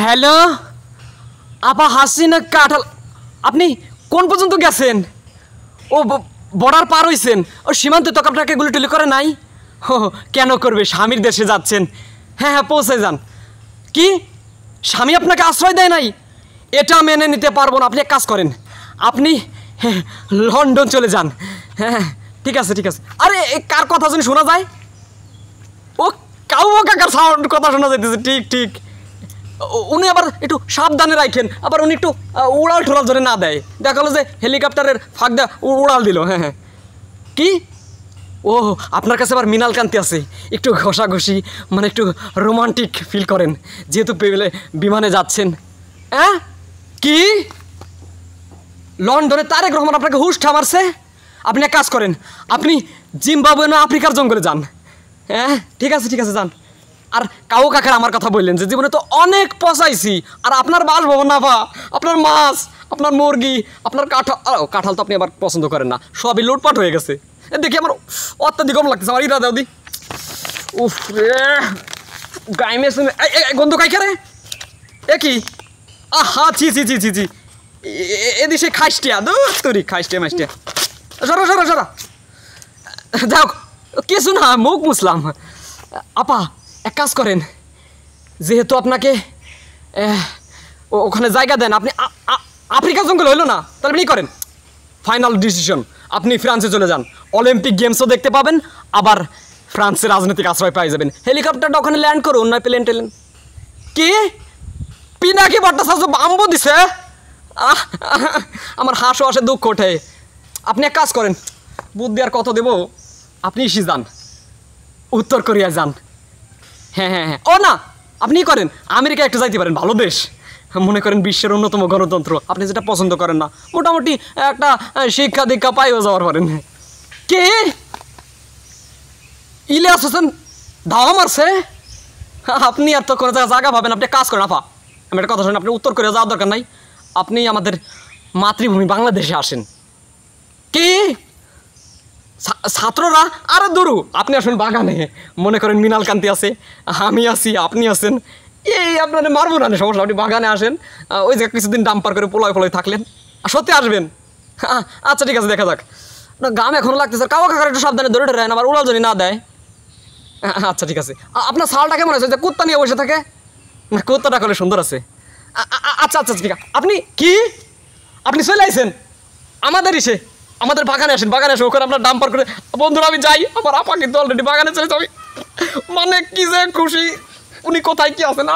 Hello আপা হাসিনা কাঁঠাল, আপনি কোন পর্যন্ত গেছেন? ও বর্ডার পার হইছেন? ও সীমান্তে তো আপনাকে গুলি টুলি করে নাই? ও কেন করবে, স্বামীর দেশে যাচ্ছেন। হ্যাঁ হ্যাঁ পৌঁছে যান। কি স্বামী আপনাকে আশ্রয় দেয় নাই? এটা মেনে নিতে পারবো না। আপনি এক কাজ করেন, আপনি লন্ডন চলে যান। হ্যাঁ ঠিক আছে ঠিক আছে। আরে কার কথা শুনে শোনা যায়? ও কাউ কাকার সাউন্ড কথা শোনা যাইতেছে। ঠিক ঠিক, উনি আবার একটু সাবধানে রাখেন, আবার উনি একটু উড়াল ঠোলাল ধরে না দেয়। দেখা হলো যে হেলিকপ্টারের ফাঁক দেওয়া উড়াল দিল। হ্যাঁ হ্যাঁ কি ও আপনার কাছে আবার মৃণাল কান্তি আছে, একটু ঘষাঘষি মানে একটু রোমান্টিক ফিল করেন যেহেতু বিমানে যাচ্ছেন। হ্যাঁ কি লন্ডনে তারেক রহমান আপনাকে হুশ মারছে? আপনি এক কাজ করেন, আপনি জিম্বাবুয়ে না আফ্রিকার জঙ্গলে যান। হ্যাঁ ঠিক আছে ঠিক আছে যান। আর কাউ কাকার আমার কথা বললেন যে জীবনে তো অনেক পচাইছি, আর আপনার বাসভবন না পা, আপনার মাছ, আপনার মুরগি, আপনার কাঁঠাল তো আপনি আবার পছন্দ করেন না, সবই লুটপাট হয়ে গেছে। দেখি আমার অত্যাধিক কম লাগতেছে আমার। ইরা দাও দি উফ রে গাইমে গন্ধ কাইকে রে এ কি আহা ছি ছি ছি ছি ছি এদি সে খাইস্টিয়া দূরি খাইস্টিয়া মাইস্টিয়া সরা সরা সরা যাও কিছু না মুখ মুসলাম। আপা এক কাজ করেন, যেহেতু আপনাকে ওখানে জায়গা দেন, আপনি আফ্রিকা জঙ্গল হইলো না, তাহলে আপনি করেন ফাইনাল ডিসিশন, আপনি ফ্রান্সে চলে যান। অলিম্পিক গেমসও দেখতে পাবেন, আবার ফ্রান্সের রাজনৈতিক আশ্রয় পাই যাবেন। হেলিকপ্টারটা ওখানে ল্যান্ড করুন, নয় প্লেন টেলেন। কি পিনাকি ভট্টাচার্য বাম্বো দিছে? আমার হাসো আসে দুঃখ ওঠে। আপনি এক কাজ করেন, বুদ্ধি আর কত দেবো, আপনি ইসি যান, উত্তর কোরিয়া যান। হ্যাঁ হ্যাঁ হ্যাঁ ও না আপনি করেন আমেরিকা একটা যাইতে পারেন, ভালো দেশ, মনে করেন বিশ্বের অন্যতম গণতন্ত্র, আপনি যেটা পছন্দ করেন না, মোটামুটি একটা শিক্ষা দীক্ষা পাইও যাওয়ার পারেন। কে ইলিয়াস হোসেন ধাওয়া মারছে? আপনি আর তো কোনো জায়গা পাবেন। আপনি কাজ করেন আপা, আমি একটা কথা শুনেন, আপনি উত্তর কোরিয়া যাওয়ার দরকার নাই, আপনি আমাদের মাতৃভূমি বাংলাদেশে আসেন। কি ছাত্ররা আরে দূরু, আপনি আসুন বাগানে, মনে করেন মৃণাল কান্তি আছে, আমি আছি, আপনি আছেন, এই আপনার মারবো না সমস্যা, আপনি বাগানে আসেন, ওই যে কিছুদিন ডাম্পার করে পোলায় পোলায় থাকলেন, সত্যি আসবেন। আচ্ছা ঠিক আছে দেখা যাক। না গাম এখনো লাগতেছে, কাউ কাকার একটু সাবধানে ধরে ধরে আবার উড়াল যদি না দেয়। আচ্ছা ঠিক আছে। আপনার শালটা কেমন আছে? যে কুত্তা নিয়ে বসে থাকে না, কুত্তাটা করলে সুন্দর আছে। আচ্ছা আচ্ছা ঠিক আছে। আপনি কি আপনি চলে আইছেন আমাদের ইসে, আমাদের বাগানে আসেন, বাগানে আসেন, ওখানে আপনার ডাম্পার করে। বন্ধুরা আমি যাই, আমার আপা কিন্তু অলরেডি বাগানে চলে যাবে, মানে কি যে খুশি, উনি কোথায় কি আছেন।